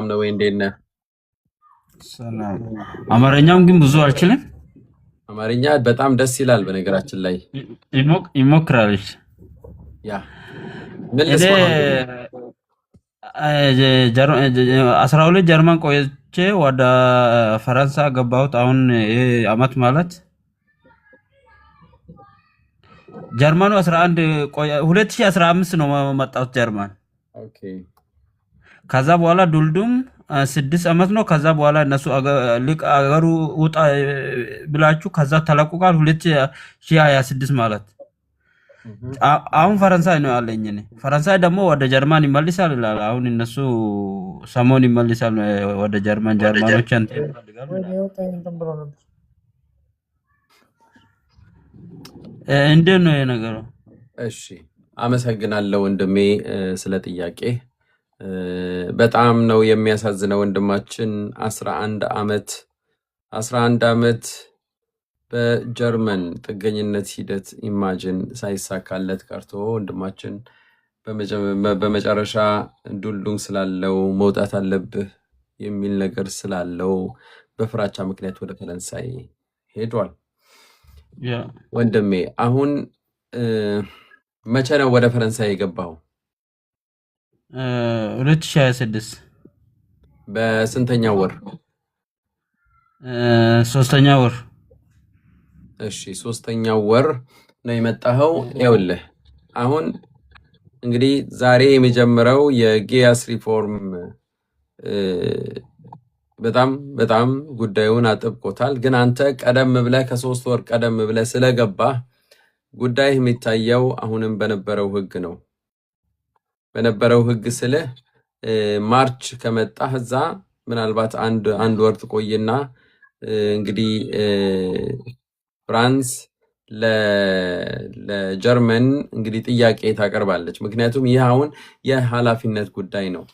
ነው ወይ እንዴት ነህ? ሰላም። አማርኛውን ግን ብዙ አልችልም። አማርኛ በጣም ደስ ይላል። በነገራችን ላይ ይሞክራለች። ያ ምን እኔ ልስማ ወንድሜ? 12 ጀርመን ቆይቼ ወደ ፈረንሳይ ገባሁት። አሁን ይሄ አመት ማለት ጀርመኑ 2015 ነው መጣሁት ጀርመን። ኦኬ ከዛ በኋላ ዱልዱም 6 አመት ነው። ከዛ በኋላ እነሱ አገሩ ውጣ ብላችሁ ከዛ ተለቁቃል 2026 ማለት አሁን ፈረንሳይ ነው ያለኝ። እኔ ፈረንሳይ ደግሞ ወደ ጀርመን ይመልሳል ይላል። አሁን እነሱ ሰሞን ይመልሳል ወደ ጀርመን። ጀርመኖች አንተ ይፈልጋሉ እንዴት ነው የነገረው? እሺ አመሰግናለሁ ወንድሜ ስለ ጥያቄ። በጣም ነው የሚያሳዝነው ወንድማችን 11 ዓመት በጀርመን ጥገኝነት ሂደት ኢማጅን ሳይሳካለት ቀርቶ ወንድማችን በመጨረሻ ዱልዱም ስላለው መውጣት አለብህ የሚል ነገር ስላለው በፍራቻ ምክንያት ወደ ፈረንሳይ ሄዷል። ወንድሜ አሁን መቼ ነው ወደ ፈረንሳይ የገባው? 2026 በስንተኛው ወር? 3ኛ ወር። እሺ 3ኛው ወር ነው የመጣኸው። ይኸውልህ አሁን እንግዲህ ዛሬ የሚጀምረው የጊያስ ሪፎርም በጣም ጉዳዩን አጥብቆታል። ግን አንተ ቀደም ብለህ ከ3 ወር ቀደም ብለህ ስለገባህ ጉዳይ የሚታየው አሁንም በነበረው ህግ ነው። በነበረው ህግ ስልህ ማርች ከመጣህ እዛ ምናልባት አንድ ወር ትቆይና እንግዲህ ፍራንስ ለጀርመን እንግዲህ ጥያቄ ታቀርባለች። ምክንያቱም ይህ አሁን የኃላፊነት ጉዳይ ነው።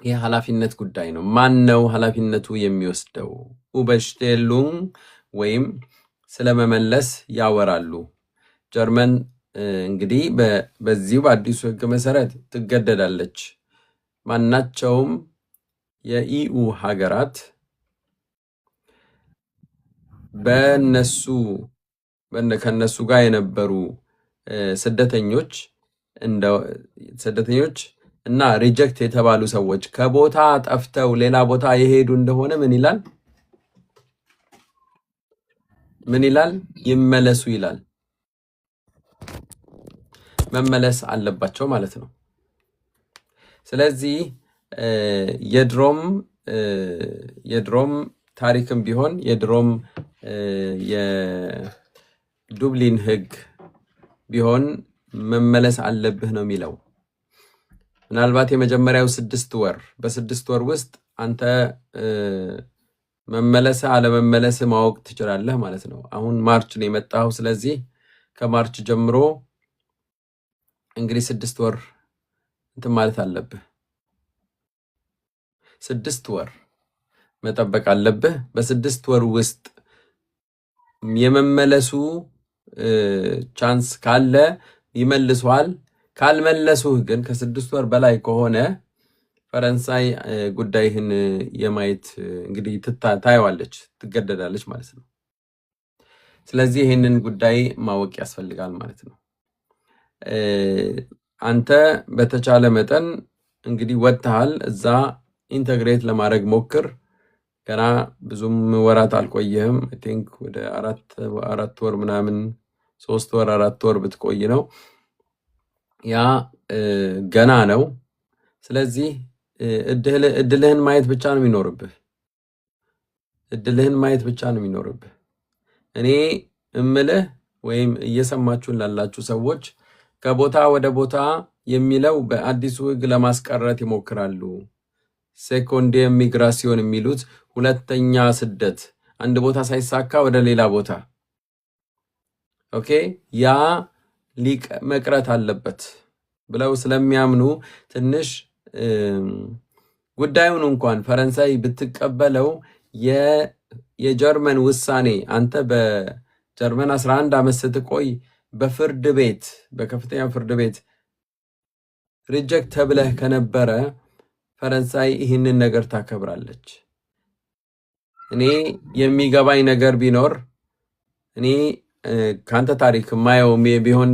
የኃላፊነት ጉዳይ ነው። ማን ነው ኃላፊነቱ የሚወስደው? ኡበሽቴሉን ወይም ስለመመለስ ያወራሉ። ጀርመን እንግዲህ በዚሁ በአዲሱ ህግ መሰረት ትገደዳለች። ማናቸውም የኢዩ ሀገራት ከነሱ ጋር የነበሩ ስደተኞች እና ሪጀክት የተባሉ ሰዎች ከቦታ ጠፍተው ሌላ ቦታ የሄዱ እንደሆነ ምን ይላል? ይመለሱ ይላል። መመለስ አለባቸው ማለት ነው። ስለዚህ የድሮም ታሪክም ቢሆን የድሮም የዱብሊን ህግ ቢሆን መመለስ አለብህ ነው የሚለው። ምናልባት የመጀመሪያው 6 ወር በ6 ወር ውስጥ አንተ መመለስ አለመመለስ ማወቅ ትችላለህ ማለት ነው። አሁን ማርች ነው የመጣው። ስለዚህ ከማርች ጀምሮ እንግዲህ 6 ወር እንትን ማለት አለብህ። 6 ወር መጠበቅ አለብህ። በ6 ወር ውስጥ የመመለሱ ቻንስ ካለ ይመልሷል። ካልመለሱህ ግን ከ6 ወር በላይ ከሆነ ፈረንሳይ ጉዳይህን የማየት እንግዲህ ታየዋለች፣ ትገደዳለች ማለት ነው። ስለዚህ ይህንን ጉዳይ ማወቅ ያስፈልጋል ማለት ነው። አንተ በተቻለ መጠን እንግዲህ ወጥተሃል፣ እዛ ኢንተግሬት ለማድረግ ሞክር። ገና ብዙም ወራት አልቆየህም። አይ ቲንክ ወደ 4 ወር ምናምን 3 ወር 4 ወር ብትቆይ ነው። ያ ገና ነው። ስለዚህ እድልህን ማየት ብቻ ነው የሚኖርብህ። እኔ እምልህ ወይም እየሰማችሁን ላላችሁ ሰዎች ከቦታ ወደ ቦታ የሚለው በአዲሱ ህግ ለማስቀረት ይሞክራሉ። ሴኮንዴ ሚግራሲዮን የሚሉት ሁለተኛ ስደት፣ አንድ ቦታ ሳይሳካ ወደ ሌላ ቦታ። ኦኬ ያ መቅረት አለበት ብለው ስለሚያምኑ ትንሽ ጉዳዩን እንኳን ፈረንሳይ ብትቀበለው የጀርመን ውሳኔ አንተ በጀርመን 11 ዓመት ስትቆይ በከፍተኛ ፍርድ ቤት ሪጀክት ተብለህ ከነበረ ፈረንሳይ ይህንን ነገር ታከብራለች። እኔ የሚገባኝ ነገር ቢኖር እኔ ካንተ ታሪክ የማየው ቢሆን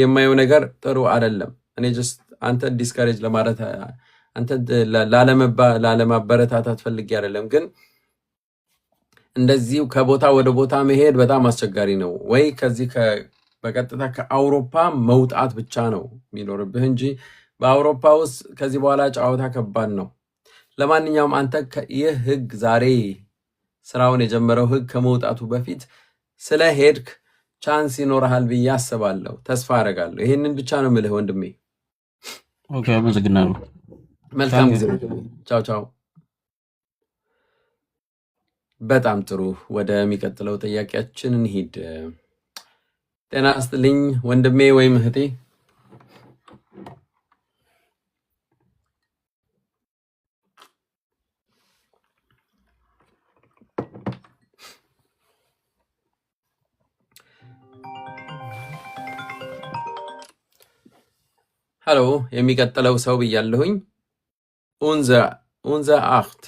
የማየው ነገር ጥሩ አይደለም። እኔ ጀስት አንተ ዲስከሬጅ ለማለት አንተ ላለማበረታታት ፈልጌ አይደለም፣ ግን እንደዚህ ከቦታ ወደ ቦታ መሄድ በጣም አስቸጋሪ ነው። ወይ ከዚህ በቀጥታ ከአውሮፓ መውጣት ብቻ ነው የሚኖርብህ እንጂ በአውሮፓ ውስጥ ከዚህ በኋላ ጨዋታ ከባድ ነው። ለማንኛውም አንተ ይህ ህግ ዛሬ ስራውን የጀመረው ህግ ከመውጣቱ በፊት ስለ ሄድክ ቻንስ ይኖርሃል ብዬ አስባለሁ፣ ተስፋ አደርጋለሁ። ይሄንን ብቻ ነው የምልህ ወንድሜ። ኦኬ፣ አመሰግናለሁ። መልካም ጊዜ። ቻው ቻው። በጣም ጥሩ። ወደሚቀጥለው ጥያቄያችን እንሂድ። ጤና ይስጥልኝ ወንድሜ ወይም እህቴ። ሃሎ፣ የሚቀጥለው ሰው ብያለሁኝ። ኡንዘ አኽት።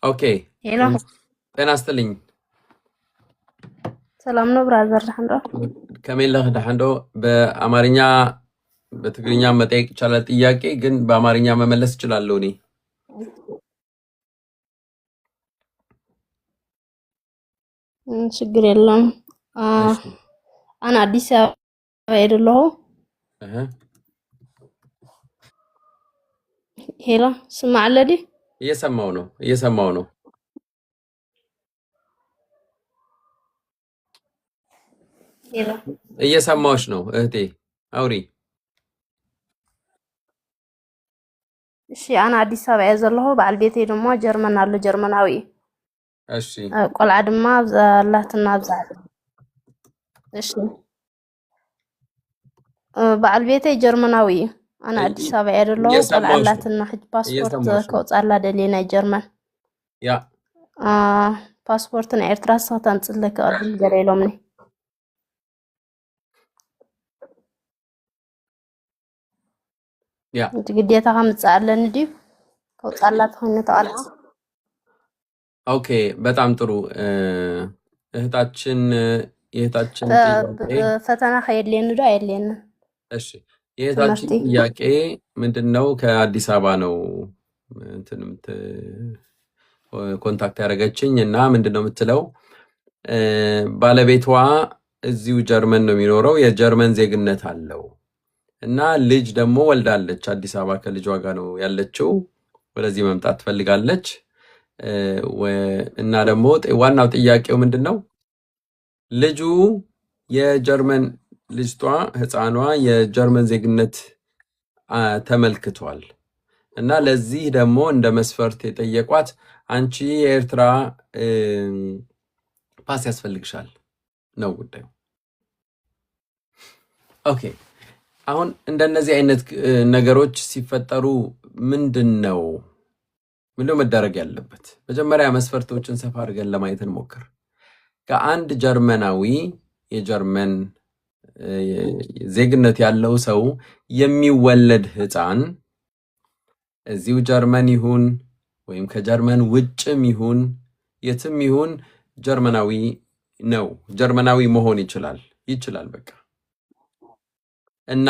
ኦኬ፣ ሄሎ፣ ጤና ይስጥልኝ። ሰላም ነው ብራዘር? ዳሕንዶ ከመይለህ ዳሕንዶ። በአማርኛ በትግርኛ መጠየቅ ይቻላል ጥያቄ፣ ግን በአማርኛ መመለስ እችላለሁ እኔ። ችግር የለም። አና አዲስ አበባ አይደለሁ። ሄሎ፣ ስማዕ አለዲ? እየሰማው ነው። ሄሎ፣ እየሰማዎች ነው እህቴ፣ አውሪ። እሺ፣ አና አዲስ አበባ እየ ዘለኹ። በዓል ቤተይ ድማ ጀርመን ኣሎ፣ ጀርመናዊ እዩ። እሺ፣ ቆልዓ ድማ ኣብዛላትና ኣብዛለ። እሺ፣ በዓል ቤተይ ጀርመናዊ እዩ። አና አዲስ አበባ እየ ዘለኹ። ቆልዓ ኣላትና ሕጂ ፓስፖርት ከውፃላ ደልየ ናይ ጀርመን። ያ ፓስፖርት ናይ ኤርትራ ስኻ ተምፅለይ ክቐድም ገለ ኢሎምኒ። ያ ግዴታ ከምፅእ ኣለኒ ድዩ ከውፃላ ተኮይኑ ተቆልዓ? ኦኬ፣ በጣም ጥሩ እህታችን። ፈተና ከየድልየኒ ዶ አየድልየኒ? እሺ፣ የእህታችን ጥያቄ ምንድን ነው? ከአዲስ አበባ ነው ኮንታክት ያደረገችኝ እና ምንድን ነው የምትለው? ባለቤቷ እዚሁ ጀርመን ነው የሚኖረው፣ የጀርመን ዜግነት አለው እና ልጅ ደግሞ ወልዳለች። አዲስ አበባ ከልጇ ጋር ነው ያለችው። ወደዚህ መምጣት ትፈልጋለች እና ደግሞ ዋናው ጥያቄው ምንድን ነው? ልጁ የጀርመን ልጅቷ ህፃኗ የጀርመን ዜግነት ተመልክቷል እና ለዚህ ደግሞ እንደ መስፈርት የጠየቋት አንቺ የኤርትራ ፓስ ያስፈልግሻል ነው ጉዳዩ። ኦኬ፣ አሁን እንደነዚህ አይነት ነገሮች ሲፈጠሩ ምንድን ነው መደረግ ያለበት? መጀመሪያ መስፈርቶችን ሰፋ አድርገን ለማየት እንሞክር። ከአንድ ጀርመናዊ የጀርመን ዜግነት ያለው ሰው የሚወለድ ህፃን እዚሁ ጀርመን ይሁን ወይም ከጀርመን ውጭም ይሁን የትም ይሁን ጀርመናዊ ነው። ጀርመናዊ መሆን ይችላል በቃ። እና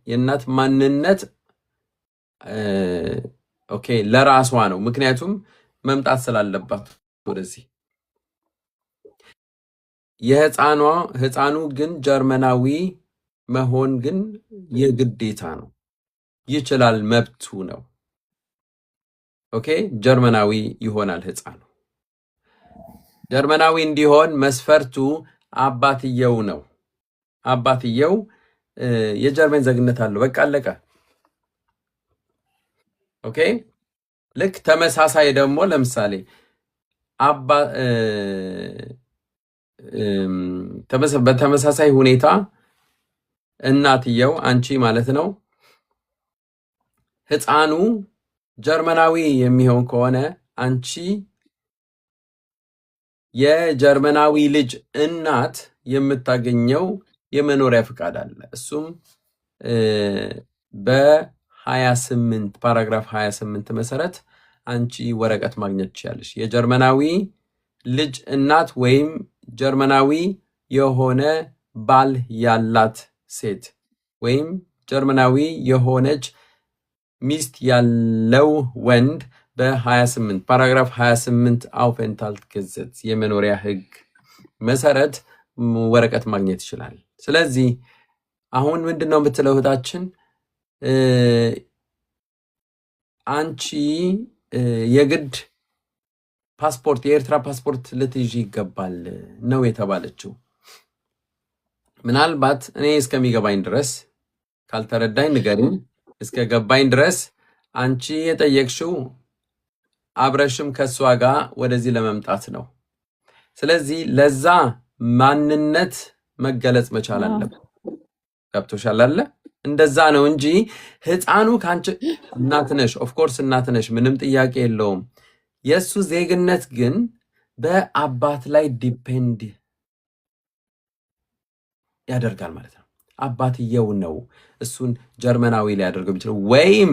የእናት ማንነት ኦኬ ለራሷ ነው፣ ምክንያቱም መምጣት ስላለባት ወደዚህ። ህፃኑ ግን ጀርመናዊ መሆን ግን የግዴታ ነው። ይችላል፣ መብቱ ነው። ኦኬ፣ ጀርመናዊ ይሆናል ህፃኑ። ጀርመናዊ እንዲሆን መስፈርቱ አባትየው ነው። አባትየው የጀርመን ዜግነት አለው። በቃ አለቀ። ኦኬ፣ ልክ ተመሳሳይ ደግሞ ለምሳሌ በተመሳሳይ ሁኔታ እናትየው አንቺ ማለት ነው ህፃኑ ጀርመናዊ የሚሆን ከሆነ አንቺ የጀርመናዊ ልጅ እናት የምታገኘው የመኖሪያ ፍቃድ አለ። እሱም በ28 ፓራግራፍ 28 መሰረት አንቺ ወረቀት ማግኘት ትችላለሽ። የጀርመናዊ ልጅ እናት ወይም ጀርመናዊ የሆነ ባል ያላት ሴት ወይም ጀርመናዊ የሆነች ሚስት ያለው ወንድ በ28 ፓራግራፍ 28 አውፈንታልት ገዘት የመኖሪያ ህግ መሰረት ወረቀት ማግኘት ይችላል። ስለዚህ አሁን ምንድነው የምትለው እህታችን? አንቺ የግድ ፓስፖርት የኤርትራ ፓስፖርት ልትይዥ ይገባል ነው የተባለችው። ምናልባት እኔ እስከሚገባኝ ድረስ ካልተረዳኝ ንገሪኝ። እስከገባኝ ድረስ አንቺ የጠየቅሽው አብረሽም ከሷ ጋር ወደዚህ ለመምጣት ነው። ስለዚህ ለዛ ማንነት መገለጽ መቻል አለበት። ገብቶሻል አይደል? እንደዛ ነው እንጂ ህፃኑ ካንቺ እናትነሽ፣ ኦፍ ኮርስ እናትነሽ፣ ምንም ጥያቄ የለውም። የሱ ዜግነት ግን በአባት ላይ ዲፔንድ ያደርጋል ማለት ነው። አባትየው ነው እሱን ጀርመናዊ ሊያደርገው የሚችለው ወይም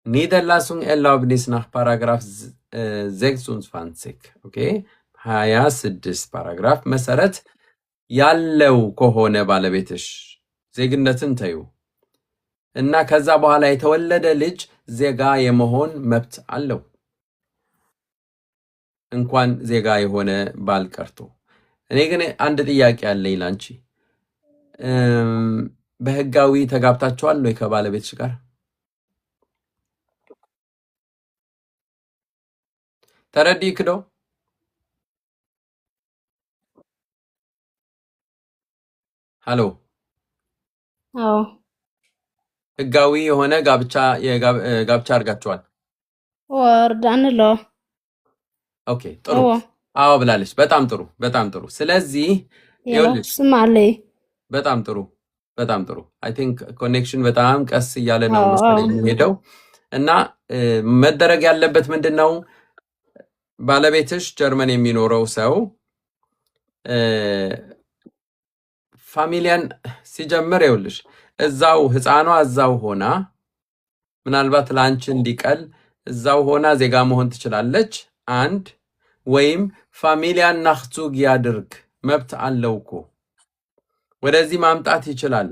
ኒደርላሱንግ ኤርላubnis nach ፓራግራፍ 26 ኦኬ 26 ፓራግራፍ መሰረት ያለው ከሆነ ባለቤትሽ ዜግነትን ተዩ እና ከዛ በኋላ የተወለደ ልጅ ዜጋ የመሆን መብት አለው። እንኳን ዜጋ የሆነ ባል ቀርቶ። እኔ ግን አንድ ጥያቄ አለኝ ላንቺ። በህጋዊ ተጋብታችኋል ወይ ከባለቤትሽ ጋር? ተረዲ ክዶ ሃሎ አዎ ህጋዊ የሆነ ጋብቻ አድርጋችኋል? ወርዳንሎ ኦኬ ጥሩ። አዎ ብላለች። በጣም ጥሩ በጣም ጥሩ። ስለዚህ ይኸውልሽ ስማለይ በጣም ጥሩ በጣም ጥሩ። አይ ቲንክ ኮኔክሽን በጣም ቀስ እያለ ነው መሰለኝ የሚሄደው እና መደረግ ያለበት ምንድነው? ባለቤትሽ ጀርመን የሚኖረው ሰው ፋሚሊያን ሲጀምር ይኸውልሽ እዛው ህፃኗ እዛው ሆና ምናልባት ላንቺ እንዲቀል እዛው ሆና ዜጋ መሆን ትችላለች። አንድ ወይም ፋሚሊያን ናክቱግ ያድርግ መብት አለው እኮ ወደዚህ ማምጣት ይችላል።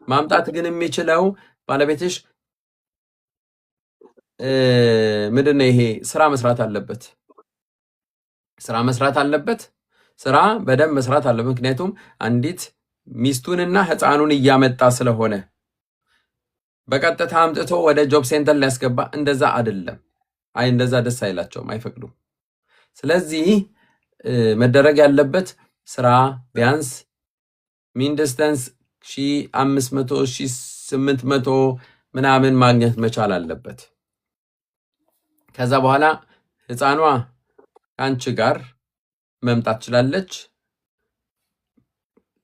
ማምጣት ግን የሚችለው ባለቤትሽ ምንድነው ይሄ ስራ መስራት አለበት። ስራ መስራት አለበት። ስራ በደንብ መስራት አለበት። ምክንያቱም አንዲት ሚስቱንና ህፃኑን እያመጣ ስለሆነ በቀጥታ አምጥቶ ወደ ጆብ ሴንተር ሊያስገባ እንደዛ አይደለም። አይ እንደዛ ደስ አይላቸውም፣ አይፈቅዱም። ስለዚህ መደረግ ያለበት ስራ ቢያንስ ሚንደስተንስ 1500 1800 ምናምን ማግኘት መቻል አለበት። ከዛ በኋላ ህፃኗ ከአንቺ ጋር መምጣት ትችላለች።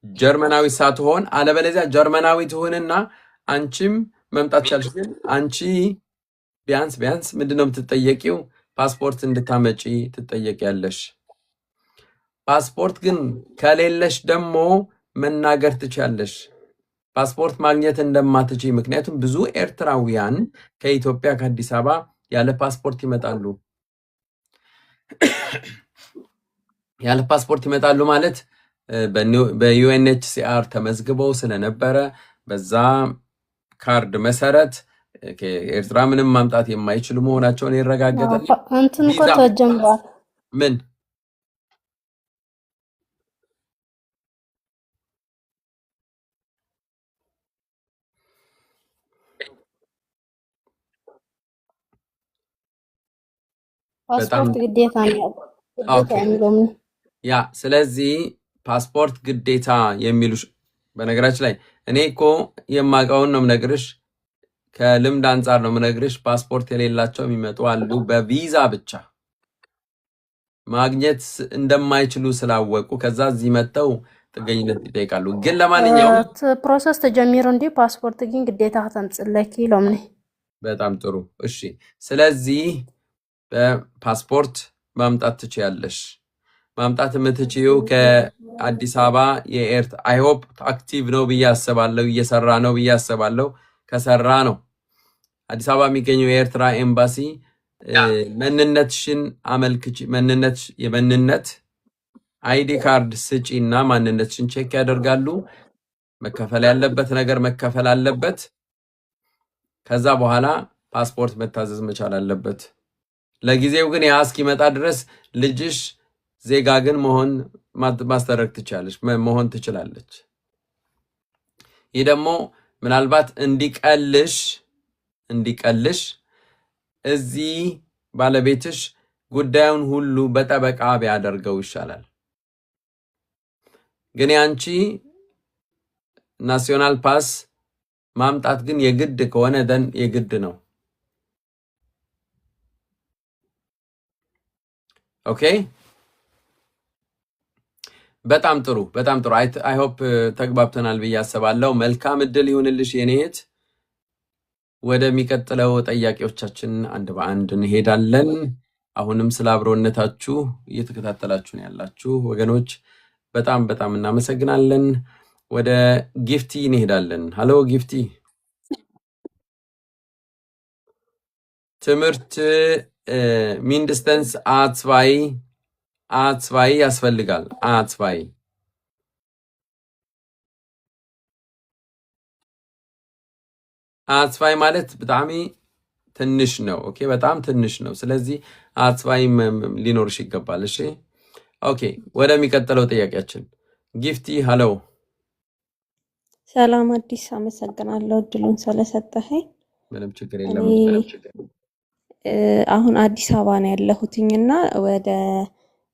ጀርመናዊ ሳትሆን አለበለዚያ ጀርመናዊ ትሆንና አንቺም መምጣት ትችላለች። ግን አንቺ ቢያንስ ምንድነው የምትጠየቂው? ፓስፖርት እንድታመጪ ትጠየቂያለሽ። ፓስፖርት ግን ከሌለሽ ደግሞ መናገር ትችላለሽ ፓስፖርት ማግኘት እንደማትችይ። ምክንያቱም ብዙ ኤርትራውያን ከኢትዮጵያ ከአዲስ አበባ ያለ ፓስፖርት ይመጣሉ። ያለ ፓስፖርት ይመጣሉ ማለት በዩኤንኤችሲአር ተመዝግበው ስለነበረ በዛ ካርድ መሰረት ከኤርትራ ምንም ማምጣት የማይችሉ መሆናቸውን ይረጋገጣል። እንትን እኮ ተጀምሯል። ምን ፓስፖርት ግዴታ ነው ያ። ስለዚህ ፓስፖርት ግዴታ የሚሉሽ በነገራችን ላይ እኔ እኮ የማውቀውን ነው የምነግርሽ፣ ከልምድ አንጻር ነው የምነግርሽ። ፓስፖርት የሌላቸው የሚመጡ አሉ። በቪዛ ብቻ ማግኘት እንደማይችሉ ስላወቁ ከዛ እዚህ መጥተው ጥገኝነት ይጠይቃሉ። ግን ለማንኛውም ፕሮሰስ ተጀሚሩ እንዲ ፓስፖርት ግን ግዴታ ተምጽለኪ ሎምኒ። በጣም ጥሩ እሺ። ስለዚህ በፓስፖርት ማምጣት ትችያለሽ። ማምጣት የምትችይው ከአዲስ አበባ የኤርት አይ ሆፕ አክቲቭ ነው ብዬ አስባለሁ። እየሰራ ነው ብዬ አስባለሁ። ከሰራ ነው አዲስ አበባ የሚገኘው የኤርትራ ኤምባሲ መንነትሽን አመልክቺ፣ የመንነት አይዲ ካርድ ስጪ እና ማንነትሽን ቼክ ያደርጋሉ። መከፈል ያለበት ነገር መከፈል አለበት። ከዛ በኋላ ፓስፖርት መታዘዝ መቻል አለበት። ለጊዜው ግን ያ እስኪመጣ ድረስ ልጅሽ ዜጋ ግን ማስደረግ ትችላለች መሆን ትችላለች። ይህ ደግሞ ምናልባት እንዲቀልሽ እዚህ ባለቤትሽ ጉዳዩን ሁሉ በጠበቃ ቢያደርገው ይሻላል። ግን ያንቺ ናሽናል ፓስ ማምጣት ግን የግድ ከሆነ ደን የግድ ነው። ኦኬ በጣም ጥሩ በጣም ጥሩ። አይ ሆፕ ተግባብተናል ብዬ አስባለሁ። መልካም እድል ይሁንልሽ የኔ እህት። ወደሚቀጥለው ጠያቂዎቻችን አንድ በአንድ እንሄዳለን። አሁንም ስለ አብሮነታችሁ እየተከታተላችሁ ነው ያላችሁ ወገኖች በጣም በጣም እናመሰግናለን። ወደ ጊፍቲ እንሄዳለን። ሃሎ ጊፍቲ፣ ትምህርት ሚንድስተንስ አትስቫይ ያስፈልጋል። አትስቫይ ማለት በጣም ትንሽ ነው። ኦኬ በጣም ትንሽ ነው። ስለዚህ አትስቫይ ሊኖርሽ ይገባል። እሺ ኦኬ ወደሚቀጥለው ጥያቄያችን ጊፍቲ። ሃሎ ሰላም አዲስ፣ አመሰግናለሁ እድሉን ስለሰጠኸኝ። ምንም ችግር የለም። አሁን አዲስ አበባ ነው ያለሁትኝና ወደ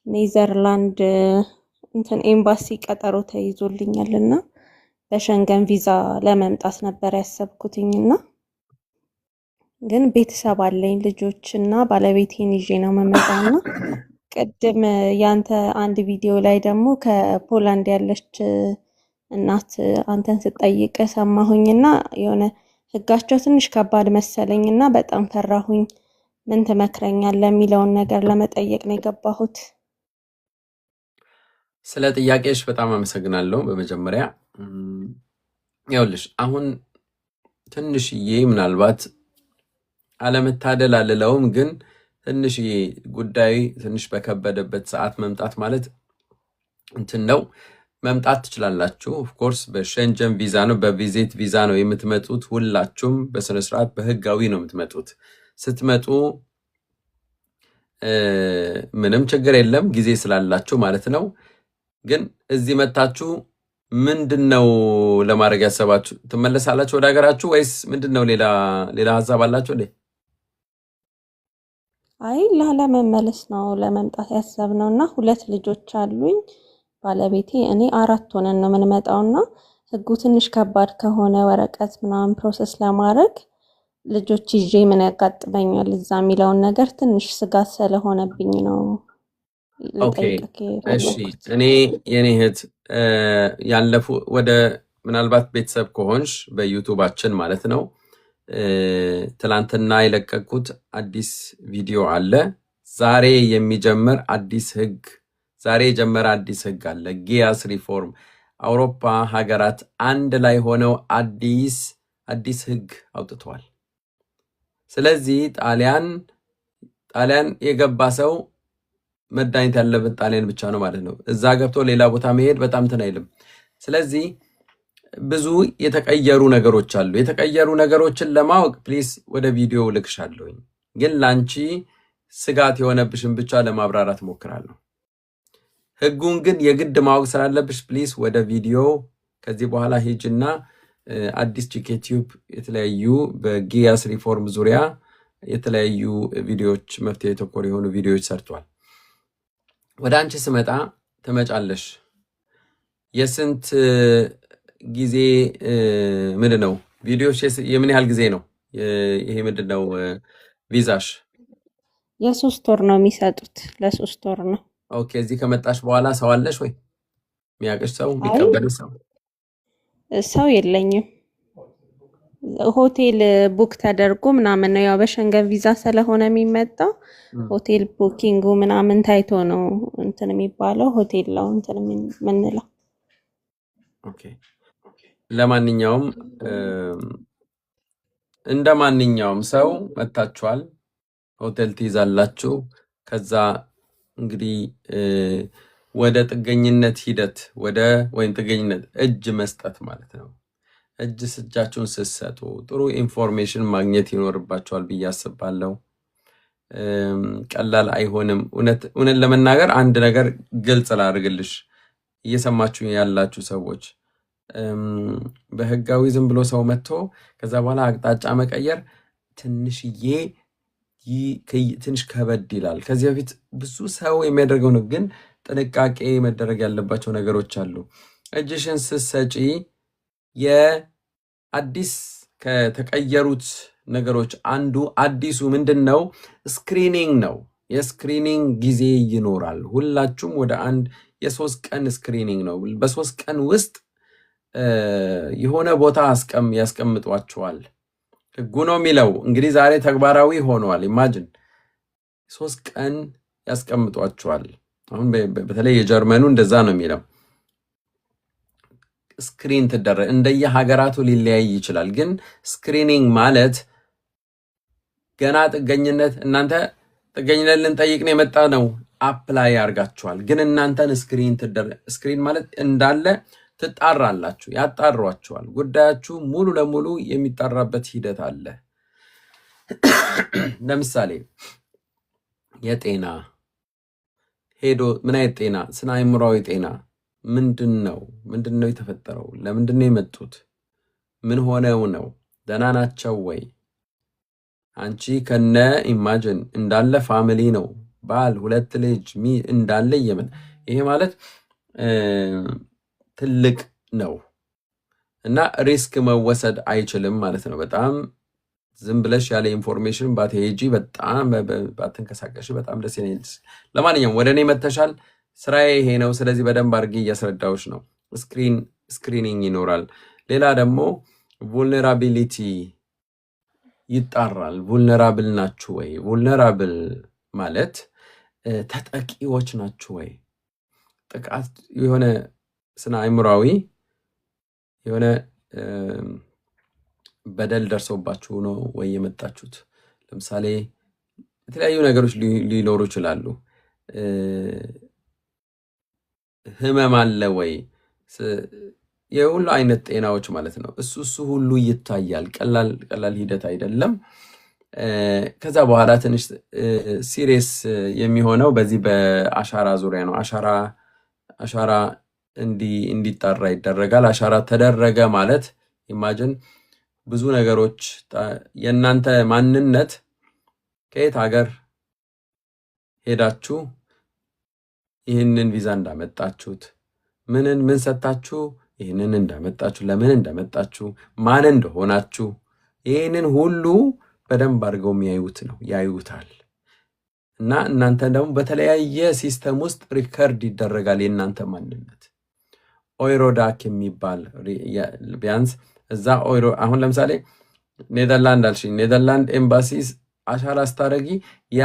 ኔዘርላንድ ኤምባሲ ቀጠሮ ተይዞልኛልና በሸንገን ቪዛ ለመምጣት ነበር ያሰብኩትኝና ግን ቤተሰብ አለኝ ልጆችና ባለቤቴን ይዤ ነው መመጣና ቅድም ያንተ አንድ ቪዲዮ ላይ ደግሞ ከፖላንድ ያለች እናት አንተን ስትጠይቅ ሰማሁኝና የሆነ ህጋቸው ትንሽ ከባድ መሰለኝና በጣም ፈራሁኝ። ምን ትመክረኛለህ የሚለውን ነገር ለመጠየቅ ነው የገባሁት። ስለ ጥያቄሽ በጣም አመሰግናለሁ። በመጀመሪያ ያውልሽ አሁን ትንሽዬ ምናልባት አለመታደል አልለውም፣ ግን ትንሽዬ ጉዳይ ትንሽ በከበደበት ሰዓት መምጣት ማለት እንትን ነው። መምጣት ትችላላችሁ። ኦፍኮርስ በሸንጀን ቪዛ ነው፣ በቪዚት ቪዛ ነው የምትመጡት። ሁላችሁም በስነስርዓት በህጋዊ ነው የምትመጡት። ስትመጡ ምንም ችግር የለም ጊዜ ስላላችሁ ማለት ነው። ግን እዚህ መታችሁ ምንድነው ለማድረግ ያሰባችሁ? ትመለሳላችሁ ወደ ሀገራችሁ ወይስ ምንድነው ሌላ ሀሳብ አላችሁ? አይ ላለመመለስ ነው ለመምጣት ያሰብነውና 2 ልጆች አሉኝ ባለቤቴ እኔ 4 ሆነን ነው የምንመጣውና ህጉ ትንሽ ከባድ ከሆነ ወረቀት ምናምን ፕሮሰስ ለማድረግ ልጆች ይዤ ምን ያጋጥመኛል እዛ የሚለውን ነገር ትንሽ ስጋት ስለሆነብኝ ነው። ኦኬ እሺ። እኔ የኔ እህት ያለፉ ወደ ምናልባት ቤተሰብ ከሆንሽ በዩቱባችን ማለት ነው ትላንትና የለቀቁት አዲስ ቪዲዮ አለ። ዛሬ የሚጀምር አዲስ ህግ ዛሬ የጀመረ አዲስ ህግ አለ። ጊያስ ሪፎርም አውሮፓ ሀገራት አንድ ላይ ሆነው አዲስ ህግ አውጥተዋል። ስለዚህ ጣሊያን የገባ ሰው መዳኘት ያለበት ጣሊያን ብቻ ነው ማለት ነው። እዛ ገብቶ ሌላ ቦታ መሄድ በጣም እንትን አይልም። ስለዚህ ብዙ የተቀየሩ ነገሮች አሉ። የተቀየሩ ነገሮችን ለማወቅ ፕሊስ ወደ ቪዲዮ ልክሻለሁኝ፣ ግን ላንቺ ስጋት የሆነብሽን ብቻ ለማብራራት ሞክራለሁ። ህጉን ግን የግድ ማወቅ ስላለብሽ ፕሊስ ወደ ቪዲዮ ከዚህ በኋላ ሂጅና አዲስ ጂኬ ቲዩብ የተለያዩ በጊያስ ሪፎርም ዙሪያ የተለያዩ ቪዲዮዎች መፍትሄ ተኮር የሆኑ ቪዲዮዎች ሰርቷል። ወደ አንቺ ስመጣ ትመጫለሽ። የስንት ጊዜ ምንድነው ቪዲዮሽ? የምን ያህል ጊዜ ነው ይሄ ምንድነው ቪዛሽ? የ3 ወር ነው የሚሰጡት። ለ3 ወር ነው። ኦኬ። እዚህ ከመጣሽ በኋላ ሰው አለሽ ወይ? የሚያውቅሽ ሰው የሚቀበልሽ ሰው? ሰው የለኝም። ሆቴል ቡክ ተደርጎ ምናምን ነው ያው በሸንገን ቪዛ ስለሆነ የሚመጣው ሆቴል ቡኪንጉ ምናምን ታይቶ ነው እንትን የሚባለው ሆቴል ነው እንትን የምንለው። ኦኬ ለማንኛውም እንደ ማንኛውም ሰው መታችኋል፣ ሆቴል ትይዛላችሁ። ከዛ እንግዲህ ወደ ጥገኝነት ሂደት ወይም ጥገኝነት እጅ መስጠት ማለት ነው። እጃችሁን ስትሰጡ ጥሩ ኢንፎርሜሽን ማግኘት ይኖርባችኋል ብዬ አስባለሁ። ቀላል አይሆንም። እውነት ለመናገር አንድ ነገር ግልጽ ላድርግልሽ፣ እየሰማችሁ ያላችሁ ሰዎች በህጋዊ ዝም ብሎ ሰው መጥቶ ከዛ በኋላ አቅጣጫ መቀየር ትንሽ ከበድ ይላል። ከዚህ በፊት ብዙ ሰው የሚያደርገው ነው፣ ግን ጥንቃቄ መደረግ ያለባቸው ነገሮች አሉ። እጅሽን ስትሰጪ የአዲስ ከተቀየሩት ነገሮች አንዱ አዲሱ ምንድን ነው? ስክሪኒንግ ነው። የስክሪኒንግ ጊዜ ይኖራል። ሁላችሁም ወደ አንድ የ3 ቀን ስክሪኒንግ ነው። በ3 ቀን ውስጥ የሆነ ቦታ ያስቀምጧቸዋል። ህጉ ነው የሚለው። እንግዲህ ዛሬ ተግባራዊ ሆነዋል። ኢማጅን 3 ቀን ያስቀምጧቸዋል። አሁን በተለይ የጀርመኑ እንደዛ ነው የሚለው። ስክሪን ትደረግ እንደየ ሀገራቱ ሊለያይ ይችላል። ግን ስክሪኒንግ ማለት ገና ጥገኝነት እናንተ ጥገኝነት ልንጠይቅ ነው የመጣ ነው አፕላይ ያርጋችኋል። ግን እናንተን ስክሪን ማለት እንዳለ ትጣራላችሁ፣ ያጣሯችኋል። ጉዳያችሁ ሙሉ ለሙሉ የሚጣራበት ሂደት አለ። ለምሳሌ የጤና ሄዶ ምን አይነት ጤና፣ ስነ አእምሯዊ ጤና ምንድን ነው የተፈጠረው? ለምንድን ነው የመጡት? ምን ሆነው ነው? ደህና ናቸው ወይ? አንቺ ከነ ኢማጅን እንዳለ ፋሚሊ ነው፣ ባል 2 ልጅ እንዳለ ይሄ ማለት ትልቅ ነው እና ሪስክ መወሰድ አይችልም ማለት ነው። በጣም ዝም ብለሽ ያለ ኢንፎርሜሽን ባትሄጂ፣ በጣም ባትንቀሳቀሽ በጣም ደስ ይላል። ለማንኛውም ወደ እኔ መተሻል፣ ስራዬ ይሄ ነው። ስለዚህ በደንብ አድርጌ እያስረዳሁሽ ነው። ስክሪኒንግ ይኖራል። ሌላ ደግሞ vulnerability ይጣራል። vulnerable ናችሁ ወይ? vulnerable ማለት ተጠቂዎች ናችሁ ወይ? ጥቃት የሆነ ስነ አእምሯዊ የሆነ በደል ደርሶባችሁ ነው ወይ የመጣችሁት? ለምሳሌ የተለያዩ ነገሮች ሊኖሩ ይችላሉ። ህመም አለ ወይ? የሁሉ አይነት ጤናዎች ማለት ነው። እሱ ሁሉ ይታያል። ቀላል ሂደት አይደለም። ከዛ በኋላ ትንሽ ሲሪየስ የሚሆነው በዚህ በአሻራ ዙሪያ ነው። አሻራ እንዲጣራ ይደረጋል። አሻራ ተደረገ ማለት ኢማጅን ብዙ ነገሮች የእናንተ ማንነት ከየት ሀገር ሄዳችሁ ይህንን ቪዛ እንዳመጣችሁት ምን ሰጣችሁ ይህንን እንዳመጣችሁ ለምን እንዳመጣችሁ ማን እንደሆናችሁ ይህንን ሁሉ በደንብ አድርገው ያዩታል። እና እናንተ ደግሞ በተለያየ ሲስተም ውስጥ ሪከርድ ይደረጋል የእናንተ ማንነት። ኦይሮዳክ የሚባል ቢያንስ እዛ አሁን ለምሳሌ ኔዘርላንድ አልሽኝ፣ ኔዘርላንድ ኤምባሲስ አሻራ ስታደርጊ ያ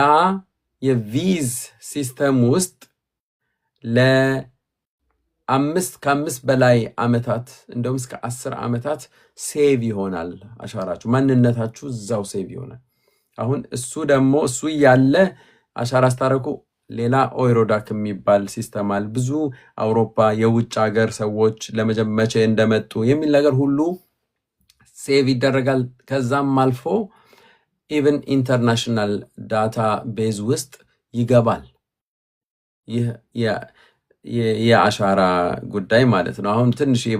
የቪዝ ሲስተም ውስጥ ከ5 በላይ ዓመታት እንደውም እስከ 10 ዓመታት ሴቭ ይሆናል አሻራችሁ፣ ማንነታችሁ እዛው ሴቭ ይሆናል። አሁን እሱ ያለ አሻራ ስታረኩ ሌላ ኦይሮዳክ የሚባል ሲስተም አለ። ብዙ አውሮፓ የውጭ ሀገር ሰዎች ለመቼ እንደመጡ የሚል ነገር ሁሉ ሴቭ ይደረጋል። ከዛም አልፎ ኢቨን ኢንተርናሽናል ዳታ ቤዝ ውስጥ ይገባል። ይህ የአሻራ ጉዳይ ማለት ነው። አሁን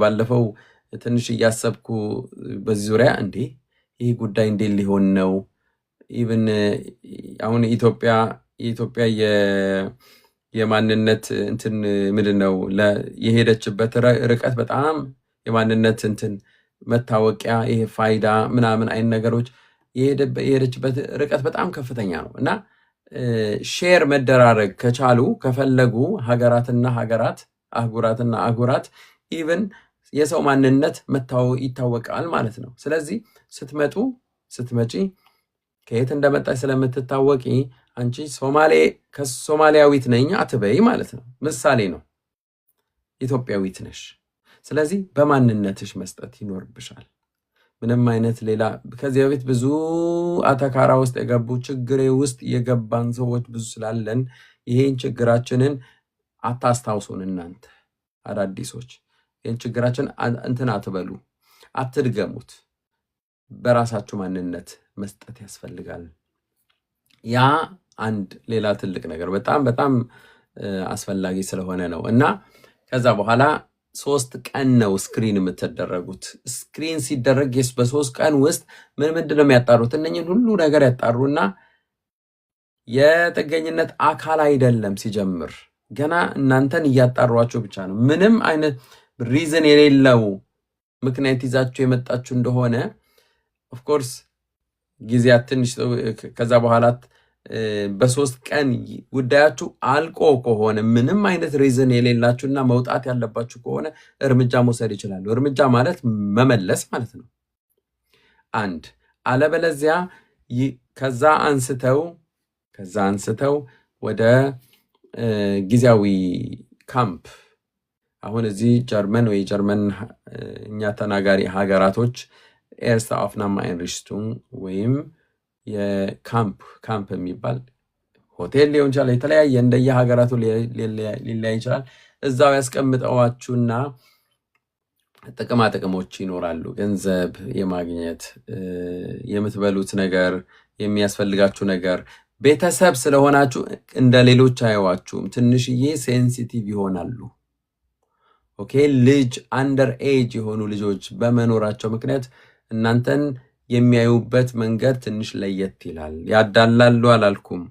ባለፈው ትንሽ እያሰብኩ በዚህ ዙሪያ ይህ ጉዳይ እንዴት ሊሆን ነው? ኢቨን አሁን የኢትዮጵያ የማንነት እንትን ምንድን ነው የሄደችበት ርቀት በጣም የማንነት እንትን መታወቂያ ይሄ ፋይዳ ምናምን አይነት ነገሮች የሄደችበት ርቀት በጣም ከፍተኛ ነው እና ሼር መደራረግ ከቻሉ ከፈለጉ ሀገራትና ሀገራት አህጉራትና አህጉራት ኢቨን የሰው ማንነት ይታወቃል ማለት ነው። ስለዚህ ስትመጪ ከየት እንደመጣች ስለምትታወቂ አንቺ ሶማሊያዊት ነኝ አትበይ ማለት ነው። ምሳሌ ነው። ኢትዮጵያዊት ነሽ። ስለዚህ በማንነትሽ መስጠት ይኖርብሻል። ምንም አይነት ሌላ ከዚህ በፊት ብዙ አተካራ ውስጥ የገቡ ችግሬ ውስጥ የገባን ሰዎች ብዙ ስላለን ይሄን ችግራችንን አታስታውሱን። እናንተ አዳዲሶች ይሄን ችግራችን እንትን አትበሉ፣ አትድገሙት። በራሳችሁ ማንነት መስጠት ያስፈልጋል። ያ አንድ ሌላ ትልቅ ነገር በጣም አስፈላጊ ስለሆነ ነው። እና ከዛ በኋላ 3 ቀን ነው ስክሪን የምትደረጉት። ስክሪን ሲደረግ በ3 ቀን ውስጥ ምንድን ነው የሚያጣሩት? እነኝን ሁሉ ነገር ያጣሩና የጥገኝነት አካል አይደለም ሲጀምር ገና እናንተን እያጣሯቸው ብቻ ነው። ምንም አይነት ሪዝን የሌለው ምክንያት ይዛችሁ የመጣችሁ እንደሆነ ኦፍኮርስ ጊዜያት ትንሽ ከዛ በኋላ በ3 ቀን ጉዳያችሁ አልቆ ከሆነ ምንም አይነት ሪዝን የሌላችሁና መውጣት ያለባችሁ ከሆነ እርምጃ መውሰድ ይችላሉ። እርምጃ ማለት መመለስ ማለት ነው። አንድ አለበለዚያ ከዛ አንስተው ወደ ጊዜያዊ ካምፕ አሁን እዚህ ጀርመን ወይ ጀርመን እኛ ተናጋሪ ሀገራቶች ኤርስታ አፍናማ አይንሪሽቱን ወይም የካምፕ የሚባል ሆቴል ሊሆን ይችላል። የተለያየ እንደየሀገራቱ ሊለያይ ይችላል። እዛው ያስቀምጠዋችሁና ጥቅሞች ይኖራሉ። ገንዘብ የማግኘት የምትበሉት ነገር፣ የሚያስፈልጋችሁ ነገር። ቤተሰብ ስለሆናችሁ እንደ ሌሎች አየዋችሁም። ትንሽዬ ሴንሲቲቭ ይሆናሉ። ኦኬ ልጅ አንደር ኤጅ የሆኑ ልጆች በመኖራቸው ምክንያት እናንተን የሚያዩበት መንገድ ትንሽ ለየት ይላል። ያዳላሉ አላልኩም።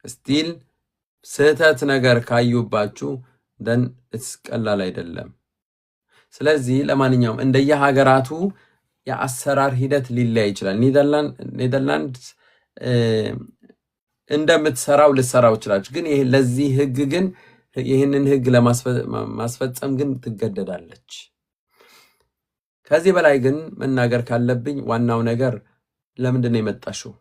ስቲል ስህተት ነገር ካዩባችሁ ደን ቀላል አይደለም። ስለዚህ ለማንኛውም እንደየሀገራቱ የአሰራር ሂደት ሊለያይ ይችላል። ኔዘርላንድ እንደምትሰራው ልትሰራው ይችላል። ግን ለዚህ ህግ ግን ይህንን ህግ ለማስፈጸም ግን ትገደዳለች። ከዚህ በላይ ግን መናገር ካለብኝ ዋናው ነገር ለምንድን ነው የመጣሽው?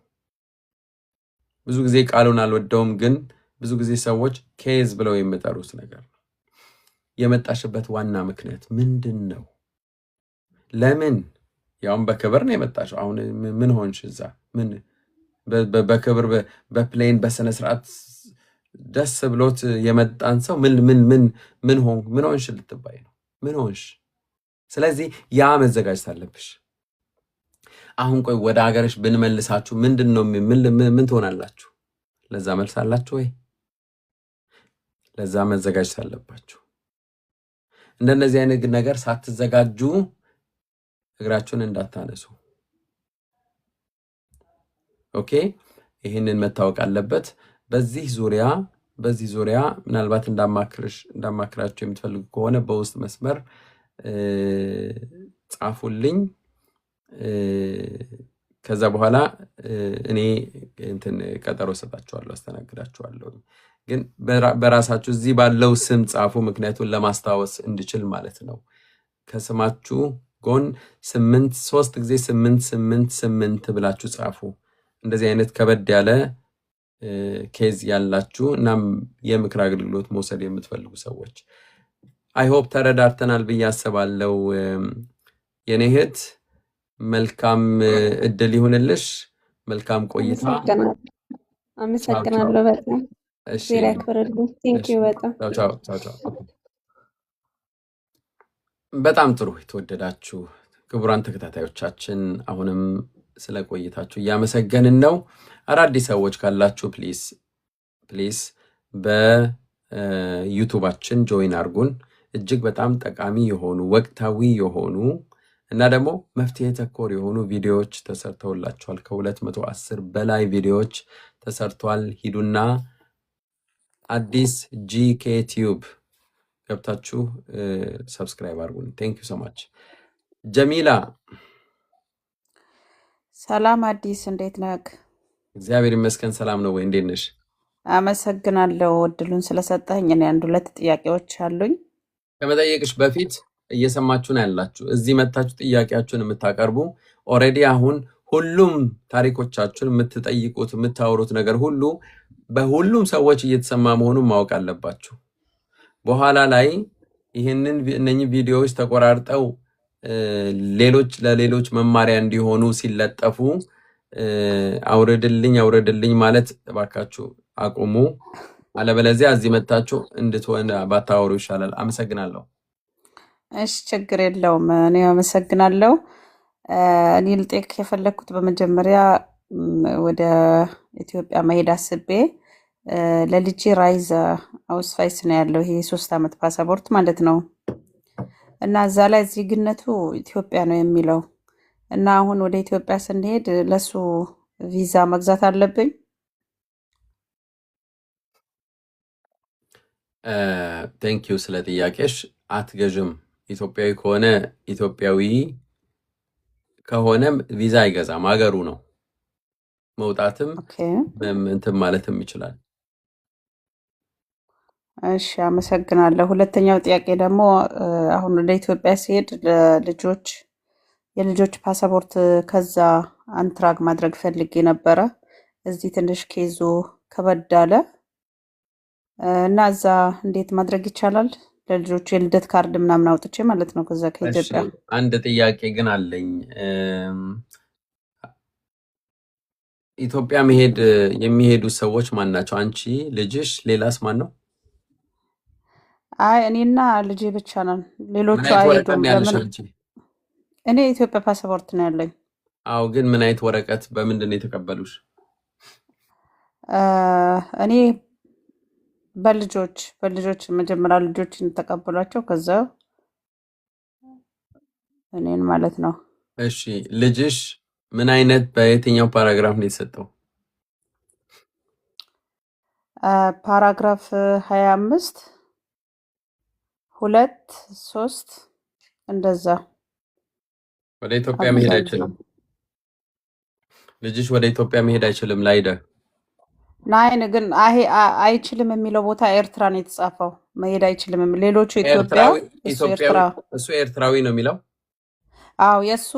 ብዙ ጊዜ ቃሉን አልወደውም፣ ግን ብዙ ጊዜ ሰዎች ኬዝ ብለው የሚጠሩት ነገር ነው። የመጣሽበት ዋና ምክንያት ምንድን ነው? ለምን? ያውም በክብር ነው የመጣሽው። አሁን ምን ሆንሽ? እዛ ምን በክብር በፕሌን በስነ ስርዓት ደስ ብሎት የመጣን ሰው ምን ሆንሽ ልትባይ ነው? ምን ሆንሽ? ስለዚህ ያ መዘጋጀት አለብሽ። አሁን ቆይ ወደ ሀገርሽ ብንመልሳችሁ ምንድን ነው ምን ትሆናላችሁ? ለዛ መልስ አላችሁ ወይ? ለዛ መዘጋጀት አለባችሁ። እንደነዚህ አይነት ነገር ሳትዘጋጁ እግራችሁን እንዳታነሱ። ኦኬ ይህንን መታወቅ አለበት። በዚህ ዙሪያ ምናልባት እንዳማክራችሁ የምትፈልጉ ከሆነ በውስጥ መስመር ጻፉልኝ። ከዛ በኋላ እኔ ቀጠሮ ሰጣችኋለሁ፣ አስተናግዳችኋለሁ። ግን በራሳችሁ እዚህ ባለው ስም ጻፉ፣ ምክንያቱም ለማስታወስ እንድችል ማለት ነው። ከስማችሁ ጎን 3 ጊዜ 8 ብላችሁ ጻፉ። እንደዚህ አይነት ከበድ ያለ ኬዝ ያላችሁ እናም የምክር አገልግሎት መውሰድ የምትፈልጉ ሰዎች አይሆፕ ተረዳርተናል ብዬ አስባለሁ። የኔ እህት መልካም እድል ይሁንልሽ። መልካም ቆይታ። አመሰግናለሁ በጣም ዜራ ያክብርልኝ። ቴንኪዩ በጣም ቻው። በጣም ጥሩ። የተወደዳችሁ ክቡራን ተከታታዮቻችን አሁንም ስለ ቆይታችሁ እያመሰገንን ነው። አዳዲስ ሰዎች ካላችሁ ፕሊስ በዩቱባችን ጆይን አርጉን። እጅግ በጣም ጠቃሚ የሆኑ ወቅታዊ የሆኑ እና ደግሞ መፍትሄ ተኮር የሆኑ ቪዲዮዎች ተሰርተውላችኋል። ከ210 በላይ ቪዲዮዎች ተሰርቷል። ሂዱና አዲስ ጂኬ ቲዩብ ገብታችሁ ሰብስክራይብ አድርጉን። ቴንክ ዩ ሶ ማች። ጀሚላ ሰላም አዲስ፣ እንዴት ነህ? እግዚአብሔር ይመስገን ሰላም ነው ወይ? እንዴት ነሽ? አመሰግናለሁ እድሉን ስለሰጠኝ። እኔ 1-2 ጥያቄዎች አሉኝ። ከመጠየቅሽ በፊት እየሰማችሁ ነው ያላችሁ እዚህ መታችሁ ጥያቄያችሁን የምታቀርቡ ኦሬዲ አሁን ሁሉም ታሪኮቻችሁን የምትጠይቁት የምታወሩት ነገር ሁሉ በሁሉም ሰዎች እየተሰማ መሆኑን ማወቅ አለባችሁ በኋላ ላይ ይሄንን እነኚህ ቪዲዮዎች ተቆራርጠው ለሌሎች መማሪያ እንዲሆኑ ሲለጠፉ አውርድልኝ ማለት ተባካችሁ አቁሙ አለበለዚያ እዚህ መታችሁ እንድትሆን ባታወሩ ይሻላል አመሰግናለሁ እሺ ችግር የለውም እኔ አመሰግናለሁ እኔ ልጠይቅ የፈለኩት በመጀመሪያ ወደ ኢትዮጵያ መሄድ አስቤ ለልጄ ራይዝ አውስፋይስ ነው ያለው ይሄ 3 አመት ፓስፖርት ማለት ነው እና እዛ ላይ ዜግነቱ ኢትዮጵያ ነው የሚለው እና አሁን ወደ ኢትዮጵያ ስንሄድ ለሱ ቪዛ መግዛት አለብኝ ቴንክ ዩ ስለ ጥያቄሽ አትገዥም ኢትዮጵያዊ ከሆነ ኢትዮጵያዊ ከሆነ ቪዛ አይገዛም ሀገሩ ነው መውጣትም ኦኬ እንትን ማለትም ይችላል እሺ አመሰግናለሁ ሁለተኛው ጥያቄ ደግሞ አሁን ወደ ኢትዮጵያ ሲሄድ የልጆች ፓስፖርት ከዛ አንትራግ ማድረግ ፈልጌ ነበረ እዚህ ትንሽ ኬዙ ከበድ አለ እና እዛ እንዴት ማድረግ ይቻላል ለልጆች የልደት ካርድ ምናምን አውጥቼ ማለት ነው ከዛ እሺ ከኢትዮጵያ አንድ ጥያቄ ግን አለኝ ኢትዮጵያ የሚሄዱ ሰዎች ማን ናቸው አንቺ ልጅሽ ሌላስ ማን ነው አይ እኔና ልጄ ብቻ ነን ሌሎቹ ምን አይነት ወረቀት አይሄዱም ነው ያለሽ ለምን አንቺ እኔ የኢትዮጵያ ፓስፖርት ነው ያለኝ አዎ ግን ምን አይነት ወረቀት በምንድን ነው የተቀበሉሽ እኔ በልጆች መጀመሪያ ልጆችን ተቀበሏቸው ከዛ እኔን ማለት ነው እሺ ልጅሽ ምን አይነት በየትኛው ፓራግራፍ ነው የተሰጠው ፓራግራፍ 25 2 3 እንደዛ ወደ ኢትዮጵያ መሄድ አመዛዝ አይችልም ልጅሽ ወደ ኢትዮጵያ መሄድ አይችልም ላይደ ናይን ግን አይችልም የሚለው ቦታ ኤርትራ ነው የተጻፈው መሄድ አይችልም ሌሎቹ ኢትዮጵያ እሱ ኤርትራዊ ነው የሚለው አዎ የሱ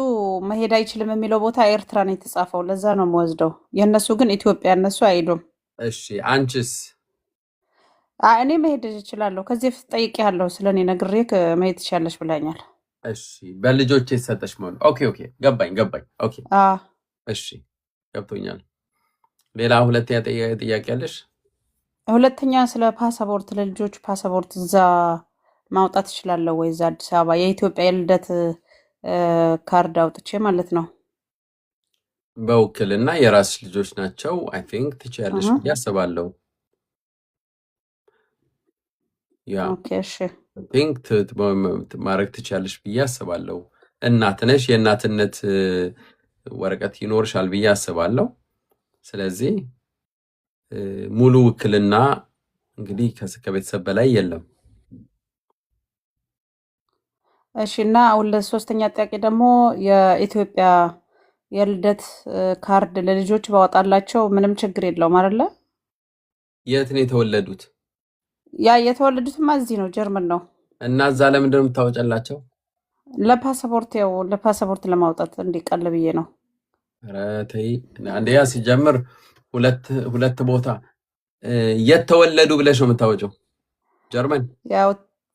መሄድ አይችልም የሚለው ቦታ ኤርትራ ነው የተጻፈው ለዛ ነው የምወስደው የነሱ ግን ኢትዮጵያ እነሱ አይሄዱም እሺ አንቺስ እኔ መሄድ እችላለሁ ከዚህ በፊት ጠይቄያለሁ ስለኔ ነግሬ መሄድ ትችያለሽ ብላኛል እሺ በልጆች የተሰጠሽ ማለት ኦኬ ገባኝ ኦኬ እሺ ገብቶኛል ሌላ ሁለተኛ ጥያቄ አለሽ ሁለተኛ ስለ ፓስፖርት ለልጆች ፓስፖርት እዛ ማውጣት እችላለሁ ወይ እዛ አዲስ አበባ የኢትዮጵያ የልደት ካርድ አውጥቼ ማለት ነው በውክልና የራስሽ ልጆች ናቸው አይ ቲንክ ትችያለሽ ብዬ አስባለሁ ያ ኦኬ እሺ ቲንክ ማድረግ ትችያለሽ ብዬ አስባለሁ እናት ነሽ የእናትነት ወረቀት ይኖርሻል ብዬ አስባለሁ ስለዚህ ሙሉ ውክልና እንግዲህ ከቤተሰብ በላይ የለም እሺ እና አሁን ለሶስተኛ ጥያቄ ደግሞ የኢትዮጵያ የልደት ካርድ ለልጆች ባወጣላቸው ምንም ችግር የለውም አይደለ የት ነው የተወለዱት ያ የተወለዱትማ እዚህ ነው ጀርመን ነው እና እዛ ለምንድን ነው የምታወጫላቸው ለፓስፖርት ለማውጣት እንዲቀል ብዬ ነው ኧረ ተይ አንደኛ ሲጀምር ሁለት ቦታ የተወለዱ ብለሽ ነው የምታወጪው ጀርመን ያው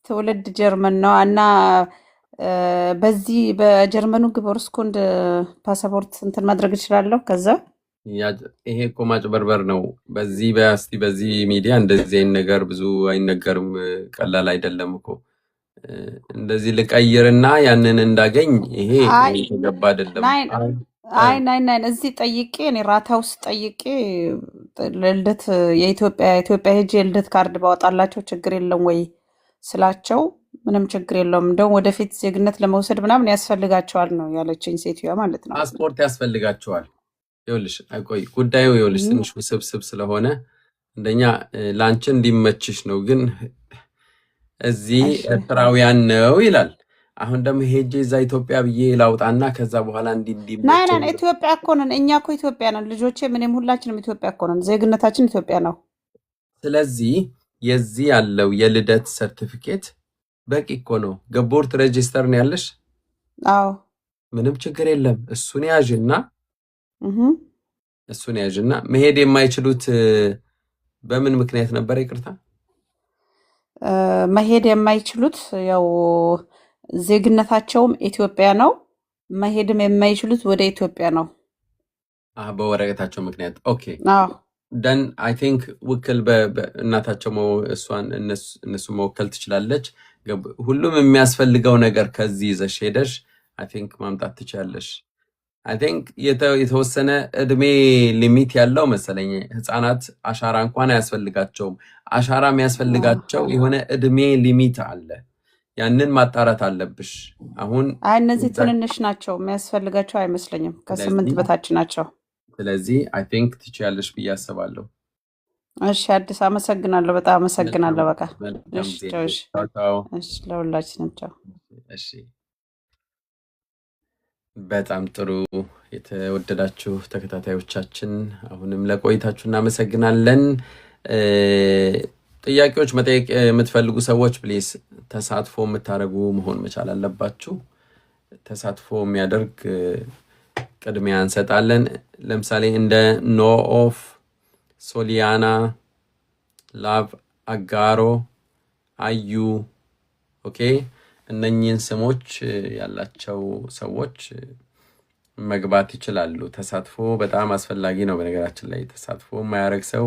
ትውልድ ጀርመን ነው እና በዚህ በጀርመኑ ግብርስኩንድ ፓስፖርት እንትን ማድረግ እችላለሁ ከዛ ይሄ እኮ ማጭበርበር ነው በዚህ ሚዲያ እንደዚህ ነገር ብዙ አይነገርም ቀላል አይደለም እኮ እንደዚህ ልቀይርና ያንን እንዳገኝ ይሄ የተገባ አይደለም ናይን እዚህ ጠይቄ እኔ ራታውስ ጠይቄ ለልደት የኢትዮጵያ ሄጄ የልደት ካርድ ባወጣላቸው ችግር የለም ወይ ስላቸው ምንም ችግር የለውም እንደውም ወደፊት ዜግነት ለመውሰድ ምናምን ያስፈልጋቸዋል ነው ያለችኝ ሴትዮዋ ማለት ነው ፓስፖርት ያስፈልጋቸዋል ይኸውልሽ ቆይ ጉዳዩ ይኸውልሽ ትንሽ ውስብስብ ስለሆነ እንደኛ ላንቺ እንዲመችሽ ነው ግን እዚህ ኤርትራውያን ነው ይላል አሁን ደግሞ ሄጄ እዛ ኢትዮጵያ ብዬ ላውጣና ከዛ በኋላ እንዲመች ናይናን ኢትዮጵያ እኮ ነን እኛ እኮ ኢትዮጵያ ነን ልጆቼ ምንም ሁላችንም ኢትዮጵያ እኮ ነን ዜግነታችን ኢትዮጵያ ነው ስለዚህ የዚህ ያለው የልደት ሰርቲፊኬት በቂ እኮ ነው። ገቦርት ሬጂስተር ነው ያለሽ? አዎ ምንም ችግር የለም። እሱን ያዥና እህ መሄድ የማይችሉት በምን ምክንያት ነበር? ይቅርታ መሄድ የማይችሉት ያው ዜግነታቸውም ኢትዮጵያ ነው። መሄድም የማይችሉት ወደ ኢትዮጵያ ነው። በወረቀታቸው ምክንያት። ኦኬ አዎ ደን አይ ቲንክ ውክል እናታቸው እነሱ መወከል ትችላለች። ሁሉም የሚያስፈልገው ነገር ከዚህ ይዘሽ ሄደሽ አይ ቲንክ ማምጣት ትችላለሽ። አይ ቲንክ የተወሰነ እድሜ ሊሚት ያለው መሰለኝ። ህፃናት አሻራ እንኳን አያስፈልጋቸውም። አሻራ የሚያስፈልጋቸው የሆነ እድሜ ሊሚት አለ። ያንን ማጣራት አለብሽ። አሁን እነዚህ ትንንሽ ናቸው፣ የሚያስፈልጋቸው አይመስለኝም። ከ8 በታች ናቸው። ስለዚህ አይ ቲንክ ትችያለሽ ብዬ አስባለሁ። እሺ አዲስ አመሰግናለሁ፣ በጣም አመሰግናለሁ። በቃ እሺ ለሁላችንም ቻው። እሺ በጣም ጥሩ። የተወደዳችሁ ተከታታዮቻችን አሁንም ለቆይታችሁ እናመሰግናለን። ጥያቄዎች መጠየቅ የምትፈልጉ ሰዎች ፕሊዝ ተሳትፎ የምታደርጉ መሆን መቻል አለባችሁ። ተሳትፎ የሚያደርግ ቅድሚያ እንሰጣለን። ለምሳሌ እንደ ኖኦፍ፣ ሶሊያና፣ ላቭ፣ አጋሮ፣ አዩ ኦኬ እነኚህን ስሞች ያላቸው ሰዎች መግባት ይችላሉ። ተሳትፎ በጣም አስፈላጊ ነው። በነገራችን ላይ ተሳትፎ የማያደርግ ሰው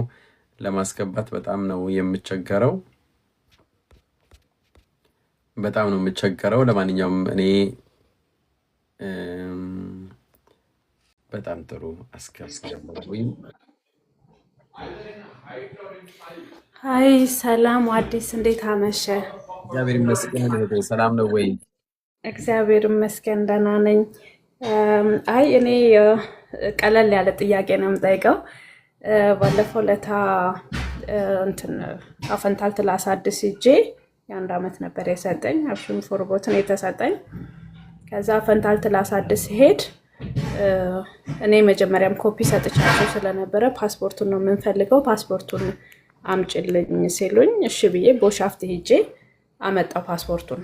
ለማስገባት በጣም ነው የምቸገረው። ለማንኛውም እኔ በጣም ጥሩ አስከብኩኝ። ሀይ ሰላም አዲስ፣ እንዴት አመሸ? እግዚአብሔር ይመስገን። ሰላም ነው ወይ? እግዚአብሔር ይመስገን ደህና ነኝ። አይ እኔ ቀለል ያለ ጥያቄ ነው የምጠይቀው። ባለፈው ለታ አፈንታልት ላሳድስ ሂጄ የ1 ዓመት ነበር የሰጠኝ። አብሽን ፎርቦትን የተሰጠኝ። ከዛ አፈንታልት ላሳድስ ሄድ እኔ መጀመሪያም ኮፒ ሰጥቻቸው ስለነበረ ፓስፖርቱን ነው የምንፈልገው፣ ፓስፖርቱን አምጭልኝ ሲሉኝ እሺ ብዬ ቦሻፍት ሂጄ አመጣው። ፓስፖርቱን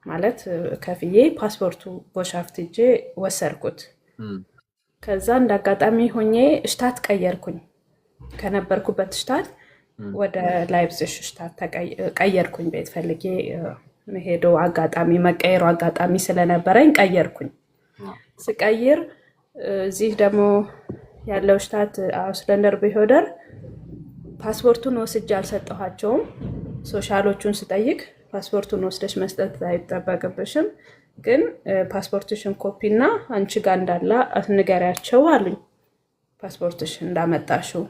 ማለት ከፍዬ ፓስፖርቱ ቦሻፍት ሂጄ ወሰርኩት። ከዛ እንዳጋጣሚ ሆኜ ሽታት ቀየርኩኝ። ከነበርኩበት ሽታት ወደ ላይፕዚግ ሽታት ቀየርኩኝ። ቤት ፈልጌ መሄዶ አጋጣሚ መቀየሩ አጋጣሚ ስለነበረኝ ቀየርኩኝ። ስቀይር እዚህ ደግሞ ያለው ሽታት አውስለንደር ቢሆደር ፓስፖርቱን ወስጄ አልሰጠኋቸውም። ሶሻሎቹን ስጠይቅ ፓስፖርቱን ወስደሽ መስጠት አይጠበቅብሽም፣ ግን ፓስፖርትሽን ኮፒ እና አንቺ ጋር እንዳለ ንገሪያቸው አሉኝ። ፓስፖርትሽ እንዳመጣሽው።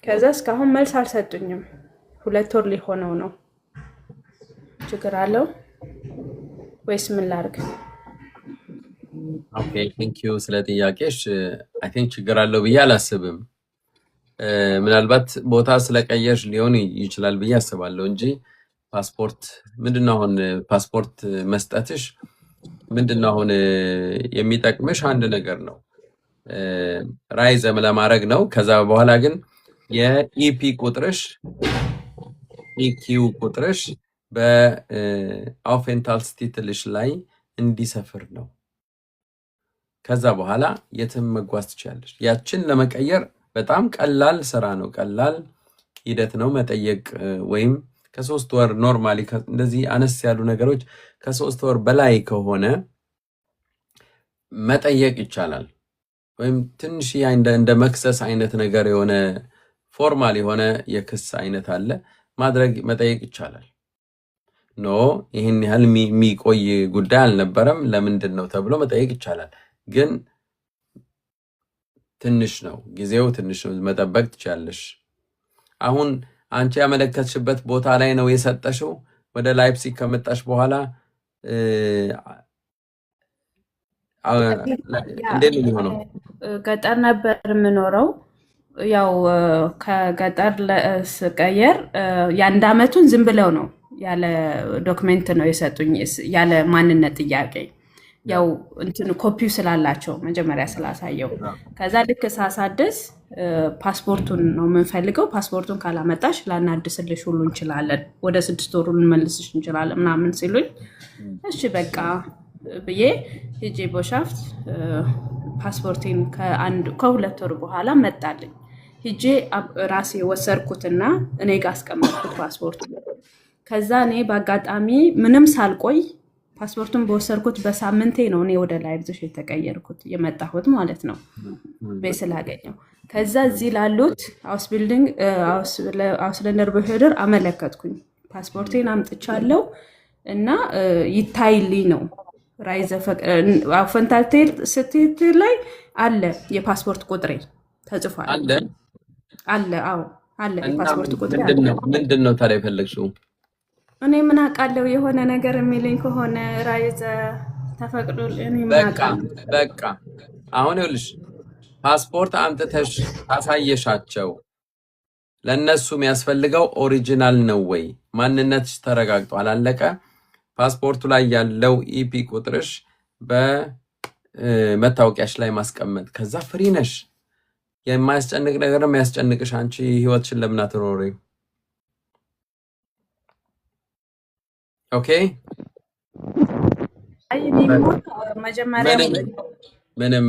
ከዛ እስካሁን መልስ አልሰጡኝም። 2 ወር ሊሆነው ነው። ችግር አለው ወይስ ምን ላድርግ? ኦኬ ቴንክ ዩ ስለ ጥያቄሽ። አይ ቲንክ ችግር አለው ብዬ አላስብም። ምናልባት ቦታ ስለቀየርሽ ሊሆን ይችላል ብዬ አስባለሁ እንጂ ፓስፖርት ምንድነው አሁን ፓስፖርት መስጠትሽ ምንድነው አሁን የሚጠቅምሽ? አንድ ነገር ነው ራይዝ ለማድረግ ነው። ከዛ በኋላ ግን የኢፒ ቁጥርሽ ኢኪው ቁጥርሽ በአውፌንታልስቲትልሽ ላይ እንዲሰፍር ነው። ከዛ በኋላ የትም መጓዝ ትችላለሽ። ያችን ለመቀየር በጣም ቀላል ስራ ነው፣ ቀላል ሂደት ነው። መጠየቅ ወይም ከ3 ወር ኖርማሊ እንደዚህ አነስ ያሉ ነገሮች ከ3 ወር በላይ ከሆነ መጠየቅ ይቻላል። ወይም ትንሽ እንደ መክሰስ አይነት ነገር የሆነ ፎርማል የሆነ የክስ አይነት አለ፣ መጠየቅ ይቻላል። ኖ ይህን ያህል የሚቆይ ጉዳይ አልነበረም ለምንድን ነው ተብሎ መጠየቅ ይቻላል። ግን ትንሽ ነው ጊዜው፣ ትንሽ ነው፣ መጠበቅ ትችላለሽ። አሁን አንቺ ያመለከትሽበት ቦታ ላይ ነው የሰጠሽው። ወደ ላይፕሲግ ከመጣሽ በኋላ እንዴት ነው የሚሆነው? ገጠር ነበር የምኖረው። ያው ከገጠር ስቀየር የ1 ዓመቱን ዝም ብለው ነው ያለ ዶክሜንት ነው የሰጡኝ፣ ያለ ማንነት ጥያቄ። ያው እንትን ኮፒው ስላላቸው መጀመሪያ ስላሳየው ከዛ ልክ ሳሳድስ ፓስፖርቱን ነው የምንፈልገው ፓስፖርቱን ካላመጣሽ ላናድስልሽ ሁሉ እንችላለን ወደ 6 ወር ልንመልስሽ እንችላለን ምናምን ሲሉኝ እሺ በቃ ብዬ ሄጄ ቦሻፍት ፓስፖርቴን ከሁለት ወር በኋላ መጣልኝ ሄጄ ራሴ ወሰርኩትና እኔ ጋር አስቀመጥኩት ፓስፖርቱ ከዛ እኔ በአጋጣሚ ምንም ሳልቆይ ፓስፖርቱን በወሰርኩት በሳምንቴ ነው እኔ ወደ ላይፕዚግ የተቀየርኩት የመጣሁት ማለት ነው በስላ አገኘው ከዛ እዚህ ላሉት አውስቢልዲንግ አውስለንደር በሄደር አመለከትኩኝ ፓስፖርቴን አምጥቻለሁ እና ይታይልኝ ነው ራይዘ አፈንታቴል ስትል ላይ አለ የፓስፖርት ቁጥሬ ተጽፏል አለ አዎ አለ የፓስፖርት ቁጥሬ ምንድነው ታዲያ የፈለግሽው እኔ ምን አውቃለሁ የሆነ ነገር የሚለኝ ከሆነ ራይዘ ተፈቅዶልኝ እኔ ምን አውቃለሁ በቃ አሁን ይኸውልሽ ፓስፖርት አምጥተሽ ታሳየሻቸው ለነሱ የሚያስፈልገው ኦሪጂናል ነው ወይ ማንነትሽ ተረጋግጧል አለቀ ፓስፖርቱ ላይ ያለው ኢፒ ቁጥርሽ በመታወቂያሽ ላይ ማስቀመጥ ከዛ ፍሪ ነሽ የማያስጨንቅ ነገር የሚያስጨንቅሽ አንቺ ህይወትሽን ለምን አትኖሪው ኦኬ አይ መጀመሪያ ምንም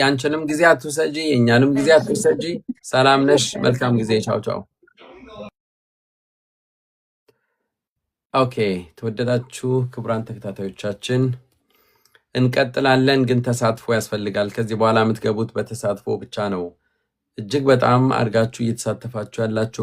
ያንቺንም ጊዜ አትውሰጂ የኛንም ጊዜ አትውሰጂ ሰላም ነሽ መልካም ጊዜ ቻው ቻው ኦኬ ተወደዳችሁ ክቡራን ተከታታዮቻችን እንቀጥላለን ግን ተሳትፎ ያስፈልጋል ከዚህ በኋላ የምትገቡት በተሳትፎ ብቻ ነው እጅግ በጣም አድርጋችሁ እየተሳተፋችሁ ያላችሁ